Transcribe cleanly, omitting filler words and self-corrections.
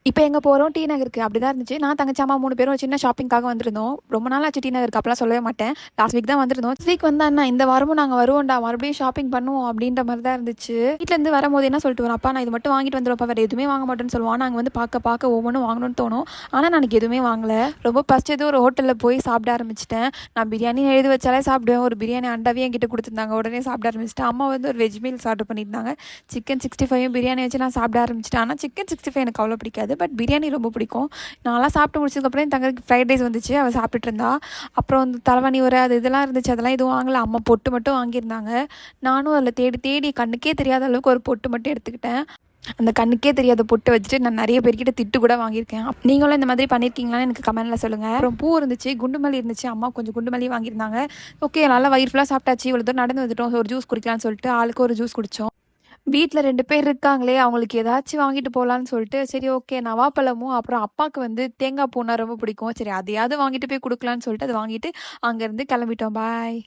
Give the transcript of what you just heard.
இப்போ எங்கே போகிறோம் டி நகருக்கு. அப்படி தான் இருந்துச்சு. நான் தங்கச்சி அம்மா 3 பேரும் சின்ன ஷாப்பிங்காக வந்திருந்தோம். ரொம்ப நாள் ஆச்சு டி நகருக்கு. அப்பலாம் சொல்லவே மாட்டேன். லாஸ்ட் வீக் தான் வந்திருந்தோம். வீக் வந்தா என்ன இந்த வாரமும் நாங்கள் வருவோம்டா, மறுபடியும் ஷாப்பிங் பண்ணுவோம் அப்படின்ற மாதிரி தான் இருந்துச்சு. வீட்டிலேருந்து வரும்போது என்ன சொல்லிட்டு வரோம், அப்பா நான் இது மட்டும் வாங்கிட்டு வந்துடும்ப்பா, வேறு எதுவுமே வாங்க மாட்டேன்னு சொல்லுவான். நாங்கள் வந்து பார்க்க ஒவ்வொன்றும் வாங்கணும்னு தோணும். ஆனால் நான் எதுவுமே வாங்கலை. ரொம்ப பசிச்சது ஒரு ஹோட்டலில் போய் சாப்பிட ஆரம்பிச்சிட்டேன். நான் பிரியாணி எழுதி வச்சாலே சாப்பிடுவேன். ஒரு பிரியாணி அண்டாவே என்கிட்ட கொடுத்துருந்தாங்க. உடனே சாப்பிட ஆரம்பிச்சிட்டேன். அம்மா வந்து ஒரு வெஜ் மீல்ஸ் ஆர்டர் பண்ணியிருந்தாங்க. சிக்கன் 65 பிரியாணி வச்சு நான் சாப்பிட ஆரம்பிச்சிட்டேன். ஆனால் சிக்கன் 65 எனக்கு அவ்வளோ பிடிக்காது. பட் பிரியாணி ரொம்ப பிடிக்கும். நான்லாம் சாப்பிட்டு முடிச்சதுக்கப்புறம் என் தங்கச்சிக்கு ஃப்ரைட் ரைஸ் வந்துச்சு. அவள் சாப்பிட்டுட்டு இருந்தா. அப்புறம் வந்து தலைவணி ஒரு அது இதெல்லாம் இருந்துச்சு. அதெல்லாம் எதுவும் வாங்கலை. அம்மா பொட்டு மட்டும் வாங்கியிருந்தாங்க. நானும் அதில் தேடி கண்ணுக்கே தெரியாத அளவுக்கு ஒரு பொட்டு மட்டும் எடுத்துக்கிட்டேன். அந்த கண்ணுக்கே தெரியாத பொட்டு வச்சுட்டு நான் நிறைய பேர்கிட்ட திட்டு கூட வாங்கியிருக்கேன். நீங்களும் இந்த மாதிரி பண்ணியிருக்கீங்களான்னு எனக்கு கமெண்ட்டில் சொல்லுங்கள். அப்புறம் பூ இருந்துச்சு, குண்டுமல்லி இருந்துச்சு. அம்மா கொஞ்சம் குண்டுமல்லி வாங்கியிருந்தாங்க. ஓகே, நல்லா வயிறு ஃபுல்லாக சாப்பிட்டாச்சு. இவ்வளோ தூரம் நடந்து வந்துட்டோம். ஒரு ஜூஸ் குடிக்கலான்னு சொல்லிட்டு ஆளுக்கு ஒரு ஜூஸ் குடித்தோம். வீட்டில் 2 பேர் இருக்காங்களே, அவங்களுக்கு ஏதாச்சும் வாங்கிட்டு போகலான்னு சொல்லிட்டு, சரி ஓகே நவாப்பழமும், அப்புறம் அப்பாவுக்கு வந்து தேங்காய் பூனா ரொம்ப பிடிக்கும். சரி அதையாவது வாங்கிட்டு போய் கொடுக்கலான்னு சொல்லிட்டு அதை வாங்கிட்டு அங்கேருந்து கிளம்பிட்டோம். பாய்.